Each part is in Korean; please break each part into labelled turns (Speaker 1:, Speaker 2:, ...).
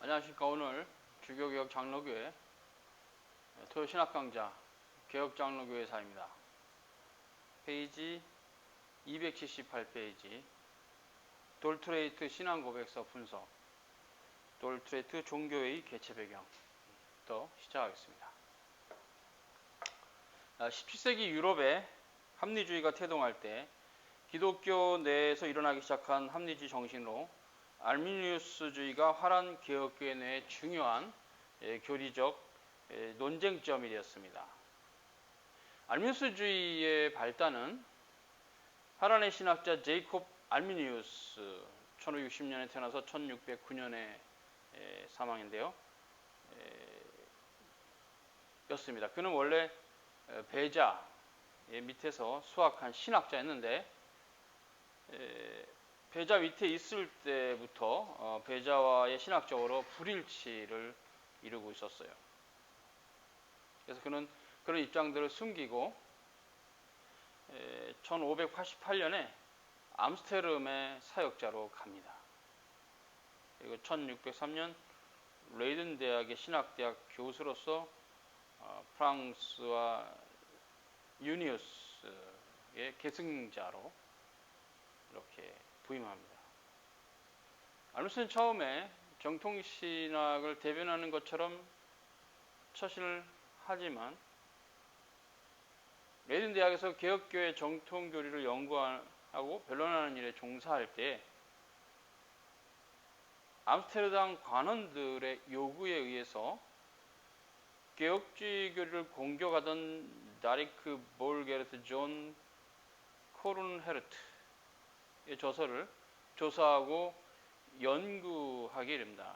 Speaker 1: 안녕하십니까. 오늘 주교개혁 장로교회 토요 신학강좌 개혁장로교회사입니다. 페이지 278페이지 돌트레이트 신앙고백서 분석, 돌트레이트 종교의 개최 배경부터 시작하겠습니다. 17세기 유럽에 합리주의가 태동할 때 기독교 내에서 일어나기 시작한 합리주의 정신으로 알미니우스주의가 화란 개혁교회 내의 중요한 교리적 논쟁점이 되었습니다. 알미니우스주의의 발단은 화란의 신학자 제이콥 알미니우스 1560년에 태어나서 1609년에 사망인데요. 였습니다. 그는 원래 배자의 밑에서 수학한 신학자였는데 배자 밑에 있을 때부터 배자와의 신학적으로 불일치를 이루고 있었어요. 그래서 그는 그런 입장들을 숨기고 1588년에 암스테르담의 사역자로 갑니다. 그리고 1603년 레이든 대학의 신학대학 교수로서 프랑스와 유니우스의 계승자로 이렇게 부임합니다. 알미니우스는 처음에 정통신학을 대변하는 것처럼 처신을 하지만 레이든 대학에서 개혁교회 정통교리를 연구하고 변론하는 일에 종사할 때 암스테르담 관원들의 요구에 의해서 개혁주의 교리를 공격하던 다리크 볼게르트 존 코른헤르트의 저서를 조사하고 연구하게 됩니다.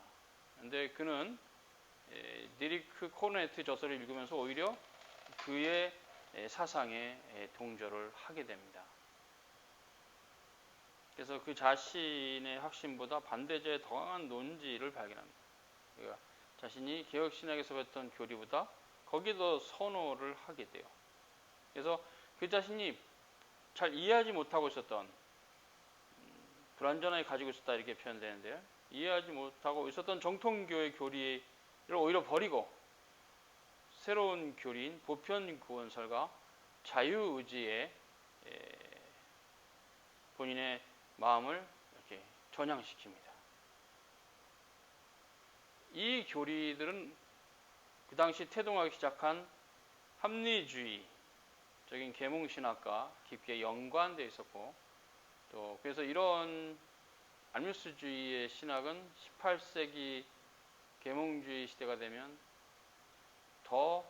Speaker 1: 그런데 그는 다리크 코른헤르트 저서를 읽으면서 오히려 그의 사상에 동조를 하게 됩니다. 그래서 그 자신의 확신보다 반대자의 더 강한 논지를 발견합니다. 그러니까 자신이 개혁신학에서 배웠던 교리보다 거기에 더 선호를 하게 돼요. 그래서 그 자신이 잘 이해하지 못하고 있었던 불완전하게 가지고 있었다 이렇게 표현되는데요. 이해하지 못하고 있었던 정통교회 교리를 오히려 버리고 새로운 교리인 보편구원설과 자유의지에 본인의 마음을 이렇게 전향시킵니다. 이 교리들은 그 당시 태동하기 시작한 합리주의적인 계몽신학과 깊게 연관되어 있었고, 또 그래서 이런 알미니우스주의의 신학은 18세기 계몽주의 시대가 되면 더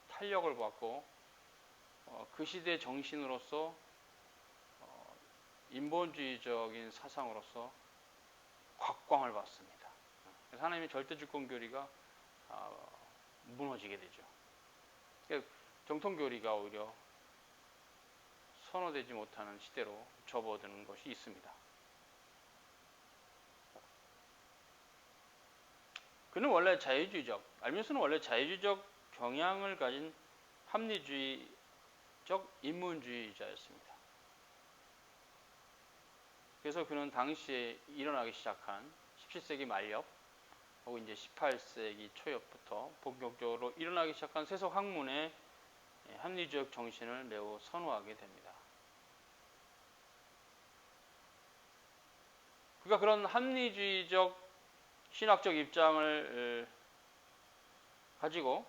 Speaker 1: 탄력을 받고 그 시대의 정신으로서 인본주의적인 사상으로서 곽광을 받습니다. 그래서 하나님의 절대주권교리가 무너지게 되죠. 정통교리가 오히려 선호되지 못하는 시대로 접어드는 것이 있습니다. 그는 원래 알미니우스는 원래 자유주의적 경향을 가진 합리주의적 인문주의자였습니다. 그래서 그는 당시에 일어나기 시작한 17세기 말엽 혹은 이제 18세기 초엽부터 본격적으로 일어나기 시작한 세속 학문의 합리주의적 정신을 매우 선호하게 됩니다. 그러니까 그런 합리주의적 신학적 입장을 가지고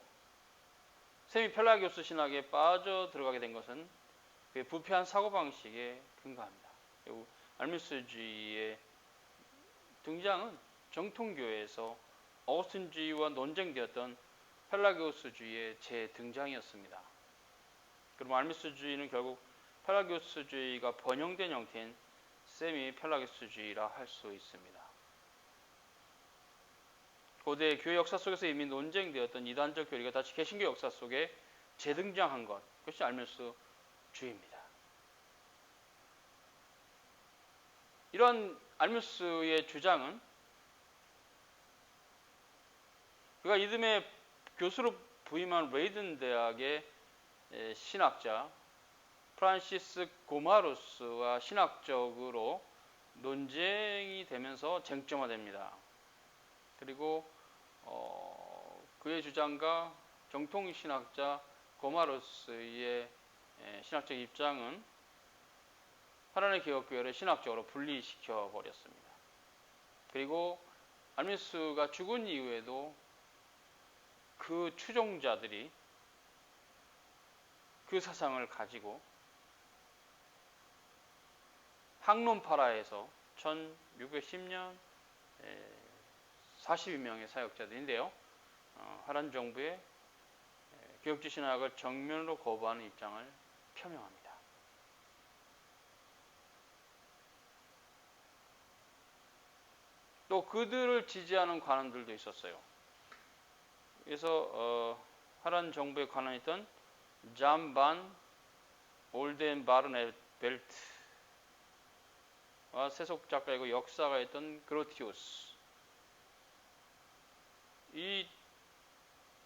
Speaker 1: 세미 펠라기오스 신학에 빠져 들어가게 된 것은 그의 부패한 사고방식에 근거합니다. 그리고 알미니우스주의의 등장은 정통교회에서 어거스틴주의와 논쟁되었던 펠라기오스주의의 재등장이었습니다. 그럼 알미니우스주의는 결국 펠라기오스주의가 번영된 형태인 세미 펠라기오스주의라 할 수 있습니다. 고대 교회 역사 속에서 이미 논쟁되었던 이단적 교리가 다시 개신교 역사 속에 재등장한 것, 그것이 알미니우스주의입니다. 이러한 알미니우스의 주장은 그가 이듬해 교수로 부임한 레이든 대학의 신학자 프란시스 고마루스와 신학적으로 논쟁이 되면서 쟁점화됩니다. 그리고 그의 주장과 정통신학자 고마르스의 신학적 입장은 하나님의 개혁교회를 신학적으로 분리시켜 버렸습니다. 그리고 알미스가 죽은 이후에도 그 추종자들이 그 사상을 가지고 학론파라에서 1610년 42명의 사역자들인데요. 하란 정부의 개혁주의 신학을 정면으로 거부하는 입장을 표명합니다. 또 그들을 지지하는 관원들도 있었어요. 그래서 하란 정부의 관원이었던 잠반 올덴바르네벨트와 세속 작가이고 역사가였던 그로티우스, 이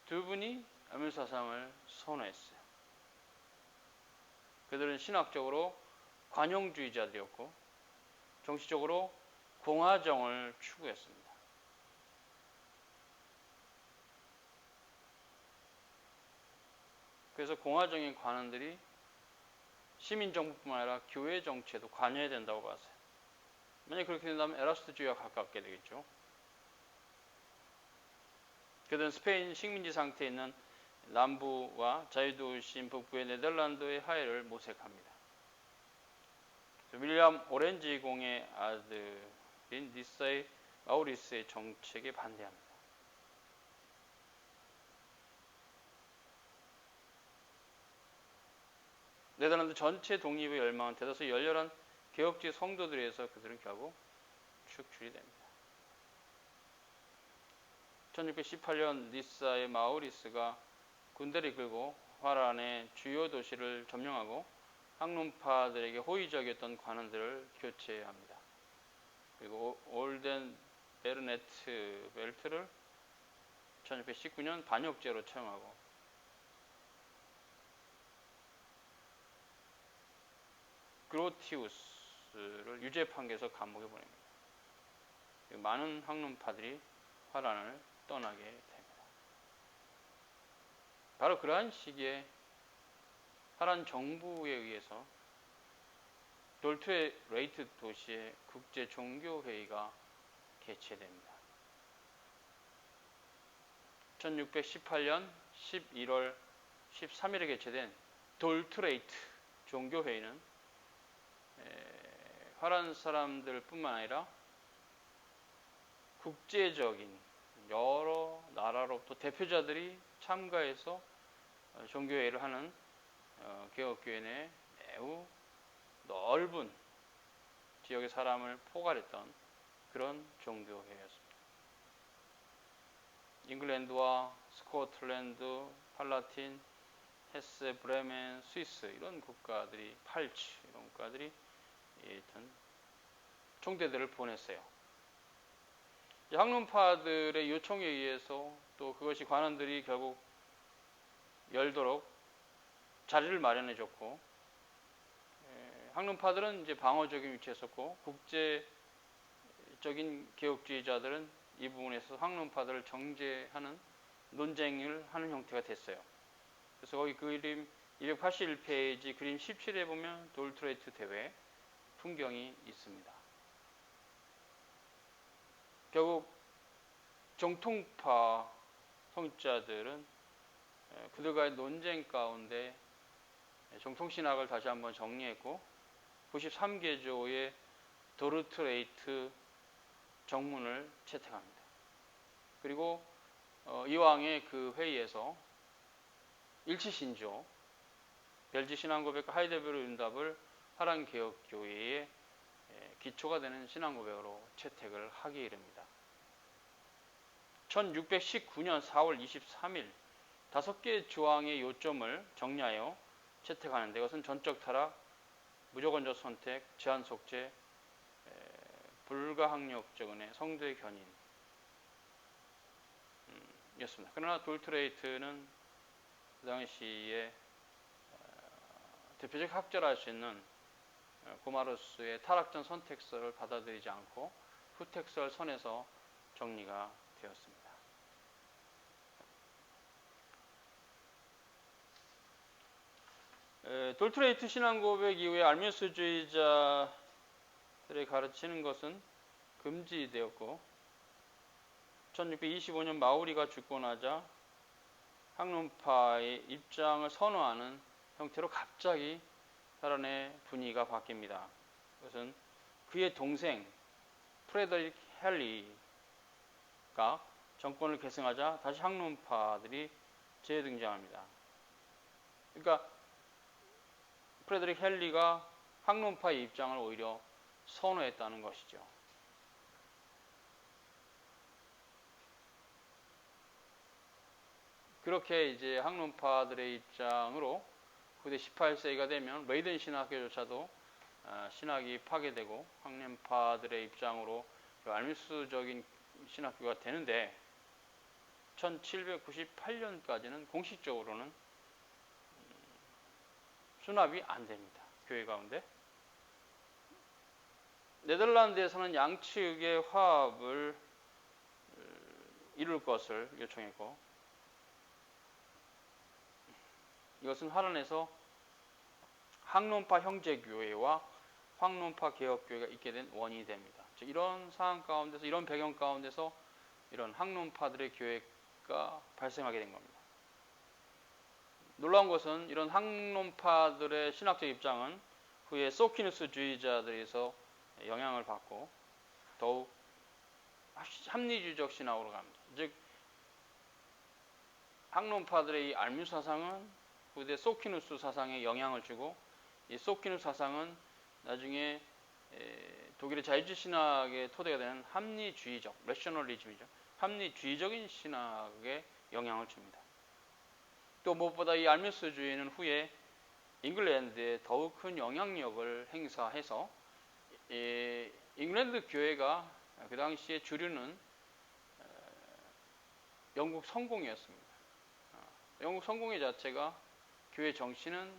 Speaker 1: 두 분이 알미스 사상을 선호했어요. 그들은 신학적으로 관용주의자들이었고 정치적으로 공화정을 추구했습니다. 그래서 공화정의 관원들이 시민정부뿐만 아니라 교회 정치에도 관여해야 된다고 봤어요. 만약 그렇게 된다면 에라스토주의와 가깝게 되겠죠. 그들은 스페인 식민지 상태에 있는 남부와 자유도시인 북부의 네덜란드의 하해를 모색합니다. 윌리엄 오렌지 공의 아들인 니사의 마우리스의 정책에 반대합니다. 네덜란드 전체 독립의 열망은 대다수 열렬한 개혁주의 성도들에 의해서 그들은 결국 축출이 됩니다. 1618년 니사의 마우리스가 군대를 이끌고 화란의 주요 도시를 점령하고 학론파들에게 호의적이었던 관원들을 교체합니다. 그리고 올덴 베르네트 벨트를 1619년 반역죄로 처형하고 그로티우스를 유죄 판결에서 감옥에 보냅니다. 많은 학론파들이 화란을 떠나게 됩니다. 바로 그러한 시기에 하란 정부에 의해서 돌트레이트 도시의 국제 종교회의가 개최됩니다. 1618년 11월 13일에 개최된 돌트레이트 종교회의는 화란 사람들뿐만 아니라 국제적인 여러 나라로부터 대표자들이 참가해서 종교회의를 하는 개혁교회 내 매우 넓은 지역의 사람을 포괄했던 그런 종교회의였습니다. 잉글랜드와 스코틀랜드, 팔라틴, 헤세, 브레멘, 스위스 이런 국가들이, 팔치 이런 국가들이 일단 총대들을 보냈어요. 학론파들의 요청에 의해서 또 그것이 관원들이 결국 열도록 자리를 마련해 줬고, 학론파들은 이제 방어적인 위치에 있었고 국제적인 개혁주의자들은 이 부분에서 학론파들을 정죄하는 논쟁을 하는 형태가 됐어요. 그래서 거기 그림 281페이지 그림 17에 보면 돌트레이트 대회 풍경이 있습니다. 결국 정통파 성직자들은 그들과의 논쟁 가운데 정통신학을 다시 한번 정리했고 93개조의 도르트레이트 정문을 채택합니다. 그리고 이왕의 그 회의에서 일치신조, 벨지 신앙고백과 하이델베르 윤답을 하란 개혁교회의 기초가 되는 신앙고백으로 채택을 하게 이릅니다. 1619년 4월 23일 5개의 조항의 요점을 정리하여 채택하는데 이것은 전적 타락, 무조건적 선택, 제한 속죄, 불가항력적 은혜, 성도의 견인 였습니다. 그러나 돌트레이트는 그 당시에 대표적 학자라 할 수 있는 고마르스의 타락전 선택설을 받아들이지 않고 후택설 선에서 정리가 되었습니다. 돌트레이트 신앙 고백 이후에 알미우스주의자들의 가르치는 것은 금지되었고 1625년 마우리가 죽고 나자 학론파의 입장을 선호하는 형태로 갑자기 살아내 분위기가 바뀝니다. 그것은 그의 동생 프레더릭 헨리가 정권을 계승하자 다시 학론파들이 재등장합니다. 그러니까 프레더릭 헨리가 학론파의 입장을 오히려 선호했다는 것이죠. 그렇게 이제 학론파들의 입장으로 그때 18세기가 되면 레이든 신학교조차도 신학이 파괴되고 학론파들의 입장으로 알미우스적인 신학교가 되는데 1798년까지는 공식적으로는 수납이 안 됩니다. 교회 가운데. 네덜란드에서는 양측의 화합을 이룰 것을 요청했고 이것은 하란에서 학론파 형제교회와 학론파 개혁교회가 있게 된 원인이 됩니다. 즉 이런 상황 가운데서 이런 배경 가운데서 이런 학론파들의 교회가 발생하게 된 겁니다. 놀라운 것은 이런 학론파들의 신학적 입장은 후에 소키누스주의자들에서 영향을 받고 더욱 합리주의적 신학으로 갑니다. 즉 학론파들의 이 알미우스 사상은 후대 소키누스 사상에 영향을 주고 이 소키누스 사상은 나중에 독일의 자유주의 신학의 토대가 되는 합리주의적, 레셔널리즘이죠. 합리주의적인 신학에 영향을 줍니다. 또 무엇보다 이 알미우스주의는 후에 잉글랜드에 더욱 큰 영향력을 행사해서 잉글랜드 교회가 그 당시에 주류는 영국 성공이었습니다. 영국 성공의 자체가 교회 정신은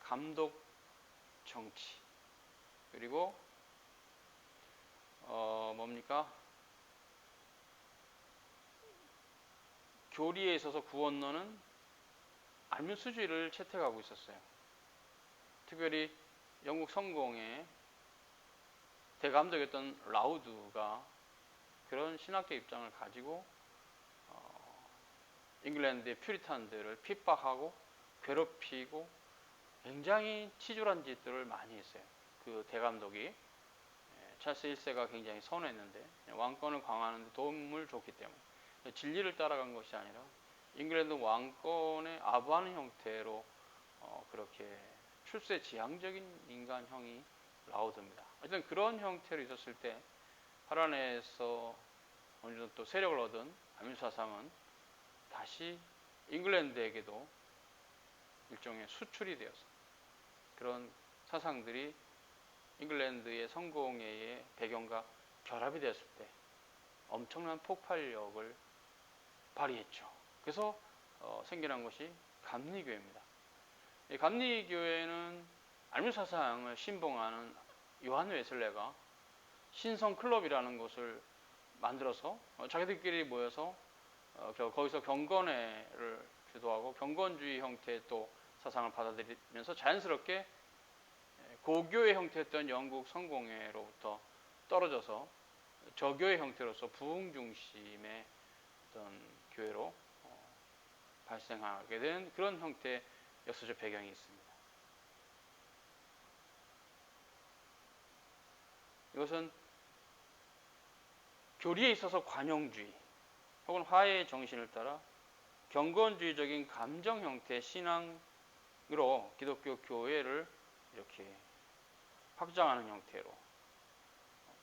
Speaker 1: 감독 정치 그리고 뭡니까? 교리에 있어서 구원론은 알미우스주의를 채택하고 있었어요. 특별히 영국 성공의 대감독이었던 라우드가 그런 신학적 입장을 가지고 잉글랜드의 퓨리탄들을 핍박하고 괴롭히고 굉장히 치졸한 짓들을 많이 했어요. 그 대감독이 찰스 1세가 굉장히 선호했는데 왕권을 강화하는 데 도움을 줬기 때문에 진리를 따라간 것이 아니라 잉글랜드 왕권에 아부하는 형태로 그렇게 출세지향적인 인간형이 라우드입니다. 어쨌든 그런 형태로 있었을 때 하란에서 어느 정도 또 세력을 얻은 알미우스 사상은 다시 잉글랜드에게도 일종의 수출이 되어서 그런 사상들이 잉글랜드의 성공회의 배경과 결합이 되었을 때 엄청난 폭발력을 발휘했죠. 그래서 생겨난 것이 감리교회입니다. 이 감리교회는 알미우스 사상을 신봉하는 요한 웨슬레가 신성클럽이라는 것을 만들어서 자기들끼리 모여서 거기서 경건회를 주도하고 경건주의 형태의 또 사상을 받아들이면서 자연스럽게 고교의 형태였던 영국 성공회로부터 떨어져서 저교의 형태로서 부흥 중심의 어떤 교회로 발생하게 된 그런 형태의 역사적 배경이 있습니다. 이것은 교리에 있어서 관용주의 혹은 화해의 정신을 따라 경건주의적인 감정 형태의 신앙으로 기독교 교회를 이렇게 확장하는 형태로,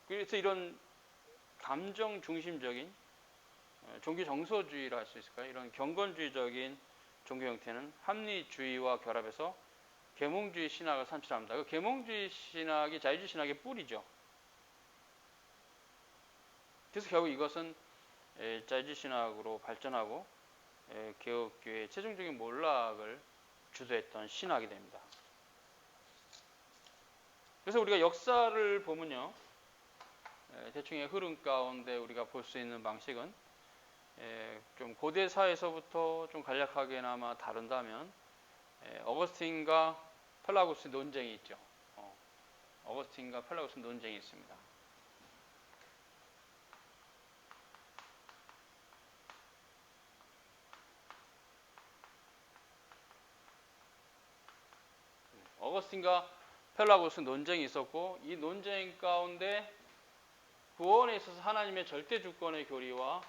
Speaker 1: 그래서 이런 감정 중심적인 종교 정서주의라 할 수 있을까요? 이런 경건주의적인 종교 형태는 합리주의와 결합해서 계몽주의 신학을 산출합니다. 그 계몽주의 신학이 자유주의 신학의 뿌리죠. 그래서 결국 이것은 자유주의 신학으로 발전하고 개혁교회의 최종적인 몰락을 주도했던 신학이 됩니다. 그래서 우리가 역사를 보면요, 대충의 흐름 가운데 우리가 볼 수 있는 방식은 좀 고대 사에서부터 좀 간략하게나마 다룬다면 어거스틴과 펠라구스 논쟁이 있죠. 어거스틴과 펠라구스 논쟁이 있습니다. 어거스틴과 펠라구스 논쟁이 있었고, 이 논쟁 가운데 구원에 있어서 하나님의 절대 주권의 교리와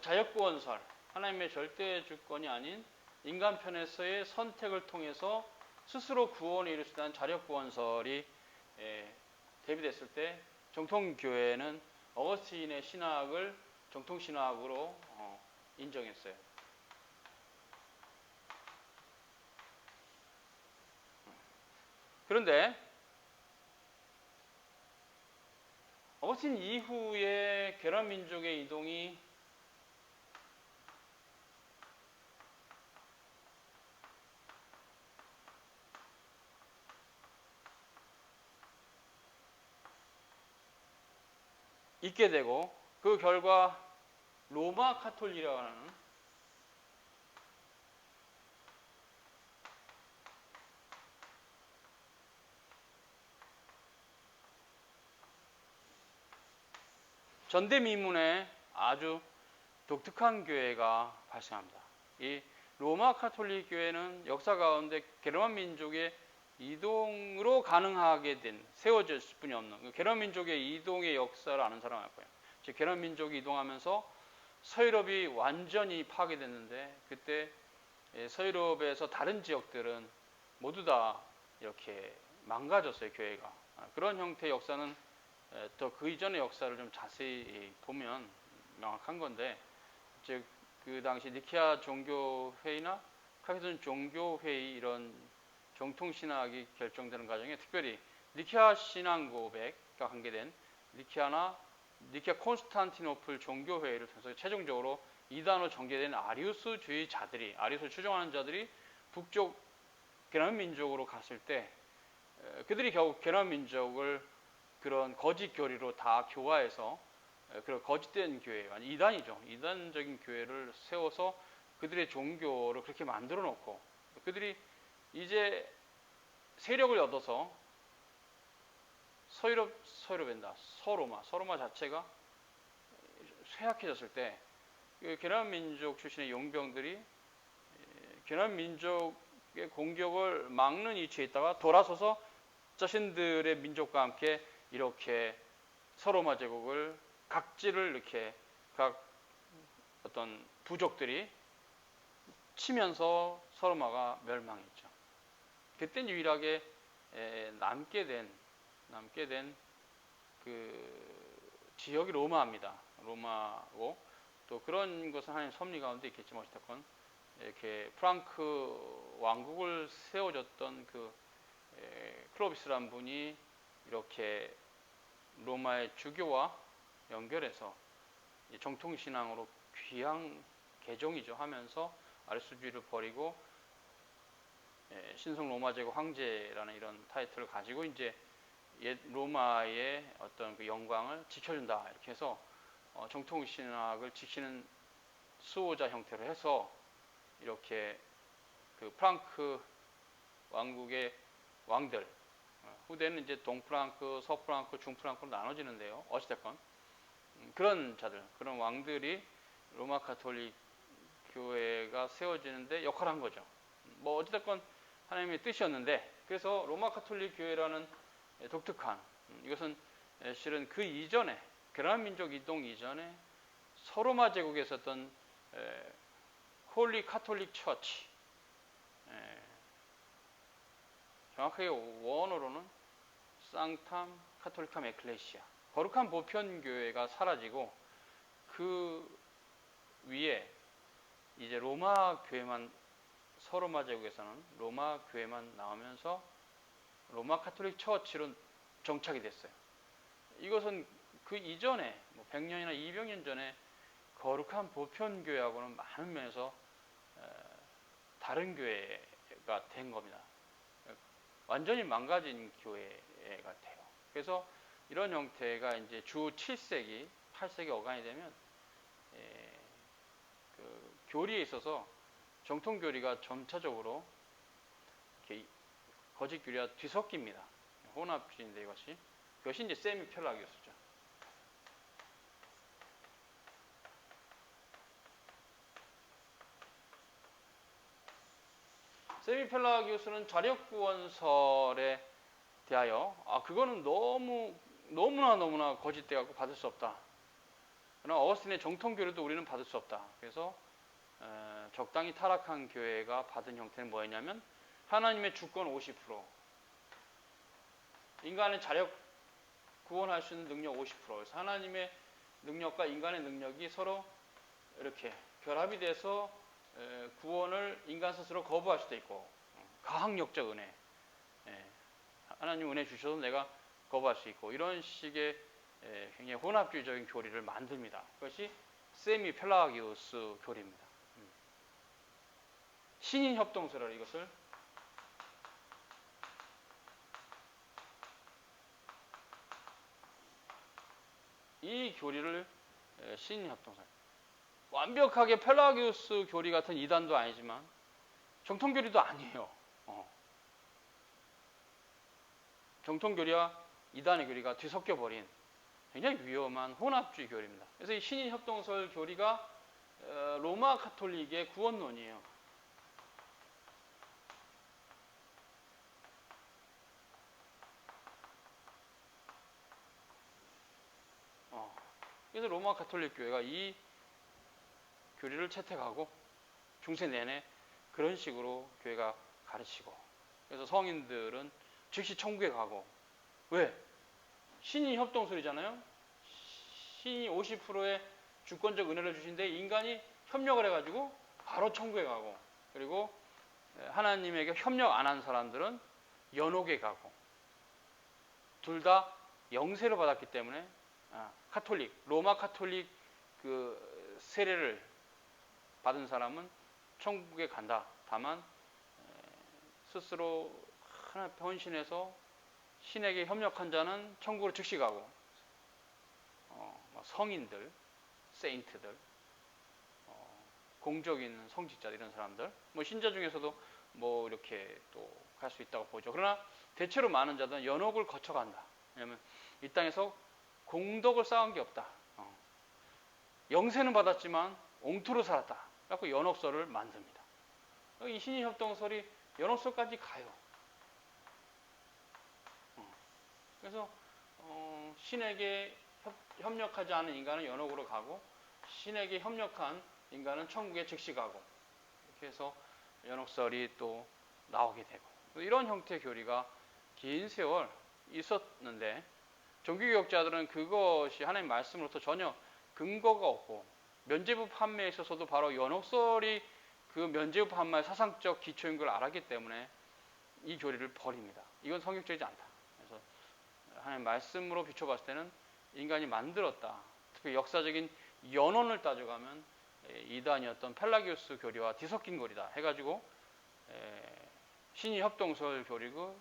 Speaker 1: 자역구원설, 하나님의 절대 주권이 아닌 인간 편에서의 선택을 통해서 스스로 구원을 이룰 수 있다는 자력구원설이 대비됐을 때 정통교회는 어거스틴의 신학을 정통신학으로 인정했어요. 그런데 어거스틴 이후에 게란민족의 이동이 있게 되고, 그 결과 로마 카톨릭이라고 하는 전대미문의 아주 독특한 교회가 발생합니다. 이 로마 카톨릭 교회는 역사 가운데 게르만 민족의 이동으로 가능하게 된, 세워졌을 뿐이 없는 게르만 민족의 이동의 역사를 아는 사람은 알 거예요. 즉 게르만 민족이 이동하면서 서유럽이 완전히 파괴됐는데, 그때 서유럽에서 다른 지역들은 모두 다 이렇게 망가졌어요, 교회가. 그런 형태의 역사는 또 그 이전의 역사를 좀 자세히 보면 명확한 건데, 즉 그 당시 니케아 종교회의나 칼케돈 종교회의, 이런 정통신학이 결정되는 과정에 특별히 니케아 신앙 고백과 관계된 니케아 콘스탄티노플 종교회의를 통해서 최종적으로 이단으로 전개된 아리우스주의자들이, 아리우스를 추종하는 자들이 북쪽 게르만 민족으로 갔을 때 그들이 결국 게르만 민족을 그런 거짓 교리로 다 교화해서 그런 거짓된 교회, 이단이죠. 이단적인 교회를 세워서 그들의 종교를 그렇게 만들어 놓고, 그들이 이제 세력을 얻어서 서유럽이다, 서로마 자체가 쇠약해졌을 때 게르만 민족 출신의 용병들이 게르만 민족의 공격을 막는 위치에 있다가 돌아서서 자신들의 민족과 함께 이렇게 서로마 제국을 각지를 이렇게 각 어떤 부족들이 치면서 서로마가 멸망했죠. 그때 유일하게 남게 된 그 지역이 로마입니다. 로마고, 또 그런 것은 하나님 섭리 가운데 있겠지만 어쨌든 이렇게 프랑크 왕국을 세워줬던 그 클로비스라는 분이 이렇게 로마의 주교와 연결해서 정통신앙으로 귀양 개종이죠 하면서 아리스토주의를 버리고 신성 로마 제국 황제라는 이런 타이틀을 가지고 이제 옛 로마의 어떤 그 영광을 지켜준다, 이렇게 해서 정통신학을 지키는 수호자 형태로 해서 이렇게 그 프랑크 왕국의 왕들, 후대는 이제 동프랑크, 서프랑크, 중프랑크로 나눠지는데요. 어찌됐건 그런 자들, 그런 왕들이 로마 카톨릭 교회가 세워지는데 역할을 한 거죠. 뭐 어찌됐건 하나님의 뜻이었는데, 그래서 로마 카톨릭 교회라는 독특한, 이것은 실은 그 이전에 게르만 민족 이동 이전에 서로마 제국에 있었던 홀리 카톨릭 처치, 정확하게 원어로는 상탐 카톨리캄 에클레시아, 거룩한 보편교회가 사라지고 그 위에 이제 로마 교회만, 서로마 제국에서는 로마 교회만 나오면서 로마 카톨릭 처치로 정착이 됐어요. 이것은 그 이전에 100년이나 200년 전에 거룩한 보편교회하고는 많은 면에서 다른 교회가 된 겁니다. 완전히 망가진 교회 같아요. 그래서 이런 형태가 이제 주 7세기, 8세기 어간이 되면 그 교리에 있어서 정통 교리가 점차적으로 이렇게 거짓 교리와 뒤섞입니다. 혼합주의인데 이것이 이제 세미 펠라기우스죠. 세미 펠라기우스는 자력구원설에 대하여 그거는 너무나 거짓돼 갖고 받을 수 없다. 그러나 어거스틴의 정통 교리도 우리는 받을 수 없다. 그래서 적당히 타락한 교회가 받은 형태는 뭐였냐면 하나님의 주권 50%, 인간의 자력 구원할 수 있는 능력 50%. 그래서 하나님의 능력과 인간의 능력이 서로 이렇게 결합이 돼서 구원을 인간 스스로 거부할 수도 있고, 가학력적 은혜, 하나님 은혜 주셔도 내가 거부할 수 있고, 이런 식의 굉장히 혼합주의적인 교리를 만듭니다. 그것이 세미 펠라기우스 교리입니다. 신인 협동설을 이것을 이 교리를 신인 협동설, 완벽하게 펠라기우스 교리 같은 이단도 아니지만 정통 교리도 아니에요. 정통 교리와 이단의 교리가 뒤섞여 버린 굉장히 위험한 혼합주의 교리입니다. 그래서 이 신인 협동설 교리가 로마 가톨릭의 구원론이에요. 그래서 로마 가톨릭 교회가 이 교리를 채택하고 중세 내내 그런 식으로 교회가 가르치고, 그래서 성인들은 즉시 천국에 가고, 왜? 신이 협동설이잖아요. 신이 50%의 주권적 은혜를 주신데 인간이 협력을 해가지고 바로 천국에 가고, 그리고 하나님에게 협력 안 한 사람들은 연옥에 가고, 둘 다 영세를 받았기 때문에 카톨릭, 로마 카톨릭 그 세례를 받은 사람은 천국에 간다. 다만 스스로 하나 헌신해서 신에게 협력한 자는 천국으로 즉시 가고, 성인들, 세인트들, 공적 있는 성직자들, 이런 사람들, 신자 중에서도 이렇게 또 갈 수 있다고 보죠. 그러나 대체로 많은 자들은 연옥을 거쳐간다. 왜냐하면 이 땅에서 공덕을 쌓은 게 없다. 영세는 받았지만 옹투로 살았다. 그래서 연옥설을 만듭니다. 이 신인협동설이 연옥설까지 가요. 그래서 신에게 협력하지 않은 인간은 연옥으로 가고, 신에게 협력한 인간은 천국에 즉시 가고, 이렇게 해서 연옥설이 또 나오게 되고, 이런 형태의 교리가 긴 세월 있었는데, 종교개혁자들은 그것이 하나님 말씀으로부터 전혀 근거가 없고, 면죄부 판매에 있어서도 바로 연옥설이 그 면죄부 판매의 사상적 기초인 걸 알았기 때문에 이 교리를 버립니다. 이건 성경적이지 않다. 그래서 하나님 말씀으로 비춰봤을 때는 인간이 만들었다. 특히 역사적인 연원을 따져가면 이단이었던 펠라기우스 교리와 뒤섞인 거리다 해가지고 신이 협동설 교리고,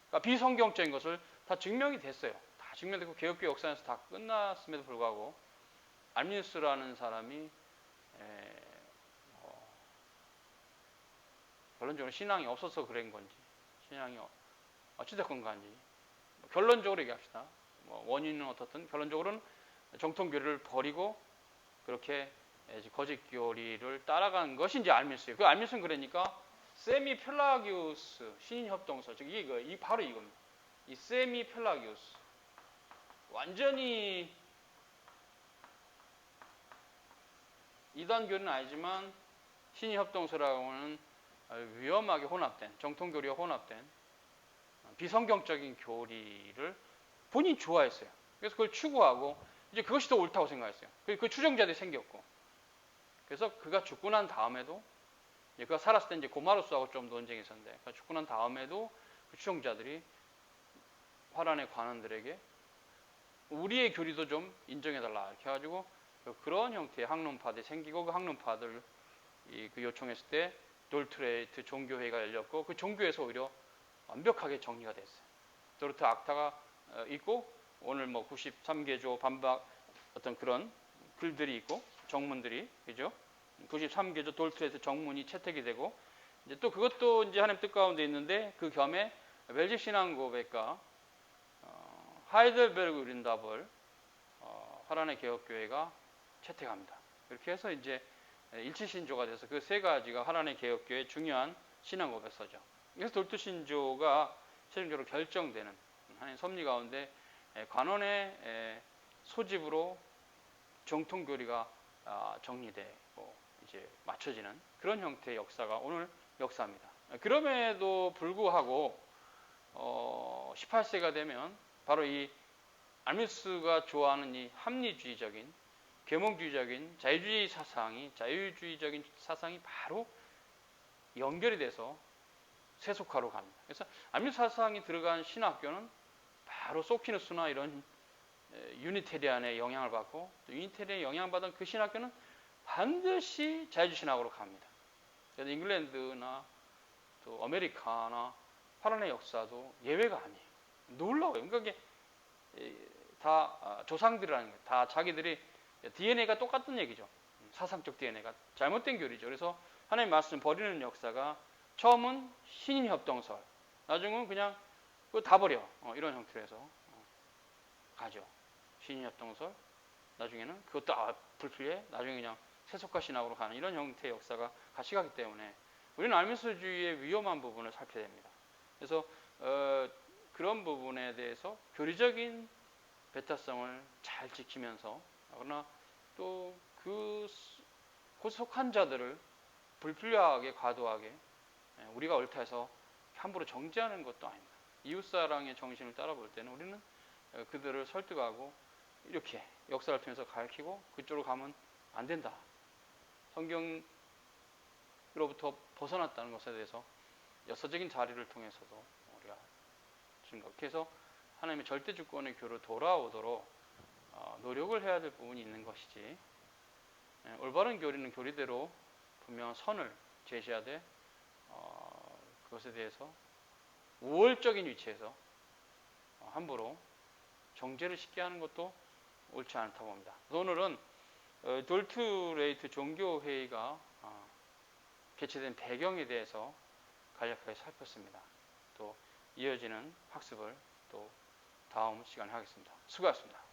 Speaker 1: 그러니까 비성경적인 것을 다 증명이 됐어요. 다 증명되고 개혁교 역사에서 다 끝났음에도 불구하고 알미누스라는 사람이 결론적으로 신앙이 없어서 그런 건지, 신앙이 어찌됐건 간지, 결론적으로 얘기합시다. 원인은 어떻든 결론적으로는 정통 교리를 버리고 그렇게 거짓 교리를 따라간 것이 이제 알미누스예요. 그 알미누스는 그러니까 세미 펠라기우스 신인 협동설, 즉 바로 이겁니다. 이 세미 펠라기우스, 완전히 이단 교리는 아니지만 신인 협동설하고 하는 위험하게 혼합된, 정통 교리와 혼합된 비성경적인 교리를 본인이 좋아했어요. 그래서 그걸 추구하고 이제 그것이 더 옳다고 생각했어요. 그 추종자들이 생겼고, 그래서 그가 죽고 난 다음에도, 그가 살았을 때 이제 고마루스하고 좀 논쟁이 있었는데, 그가 죽고 난 다음에도 그 추종자들이 화란의 관원들에게 우리의 교리도 좀 인정해달라 이렇게 해가지고 그런 형태의 학론파들이 생기고, 그 학론파들 그 요청했을 때 돌트레이트 종교회의가 열렸고, 그 종교에서 오히려 완벽하게 정리가 됐어요. 도르트 악타가 있고 오늘 뭐 93개조 반박 어떤 그런 글들이 있고 정문들이 그죠? 93개조 도르트에서 정문이 채택이 되고 이제 또 그것도 이제 하나님 뜻 가운데 있는데 그 겸에 벨직 신앙 고백과 하이델베르그 린답을 화란의 개혁교회가 채택합니다. 이렇게 해서 이제 일치신조가 돼서 그 세 가지가 화란의 개혁교회의 중요한 신앙 고백서죠. 그래서 도르트 신조가 최종적으로 결정되는 하나님 섭리 가운데 관원의 소집으로 정통교리가 정리되고 이제 맞춰지는 그런 형태의 역사가 오늘 역사입니다. 그럼에도 불구하고 18세가 되면 바로 이 알미스가 좋아하는 이 합리주의적인 계몽주의적인 자유주의적인 사상이 바로 연결이 돼서 세속화로 갑니다. 그래서 알미스 사상이 들어간 신학교는 바로 소퀴누스나 이런 유니테리안의 영향을 받고 또 유니테리안의 영향받은 그 신학교는 반드시 자유주의 신학으로 갑니다. 그래서 잉글랜드나 또 아메리카나 화란의 역사도 예외가 아니에요. 놀라워요. 그러니까 이게 다 조상들이라는 거예요. 다 자기들이 DNA가 똑같은 얘기죠. 사상적 DNA가 잘못된 교리죠. 그래서 하나님 말씀 버리는 역사가 처음은 신인 협동설, 나중은 그냥 그거 다 버려 이런 형태로 해서 가죠. 신인 협동설, 나중에는 그것도 불필요해, 나중에 그냥 세속화 신학으로 가는 이런 형태의 역사가 같이 가기 때문에 우리는 알미스주의의 위험한 부분을 살펴야 됩니다. 그래서 그런 부분에 대해서 교리적인 배타성을 잘 지키면서 그러나 또 그 속한 자들을 불필요하게 과도하게 우리가 옳다 해서 함부로 정죄하는 것도 아닙니다. 이웃사랑의 정신을 따라볼 때는 우리는 그들을 설득하고 이렇게 역사를 통해서 가르치고 그쪽으로 가면 안 된다. 성경으로부터 벗어났다는 것에 대해서 역사적인 자리를 통해서도 우리가 그렇게 해서 하나님의 절대 주권의 교로 돌아오도록 노력을 해야 될 부분이 있는 것이지 올바른 교리는 교리대로 분명한 선을 제시하되 그것에 대해서 우월적인 위치에서 함부로 정죄를 쉽게 하는 것도 옳지 않다고 봅니다. 오늘은 돌트레이트 종교회의가 개최된 배경에 대해서 간략하게 살폈습니다. 또 이어지는 학습을 또 다음 시간에 하겠습니다. 수고하셨습니다.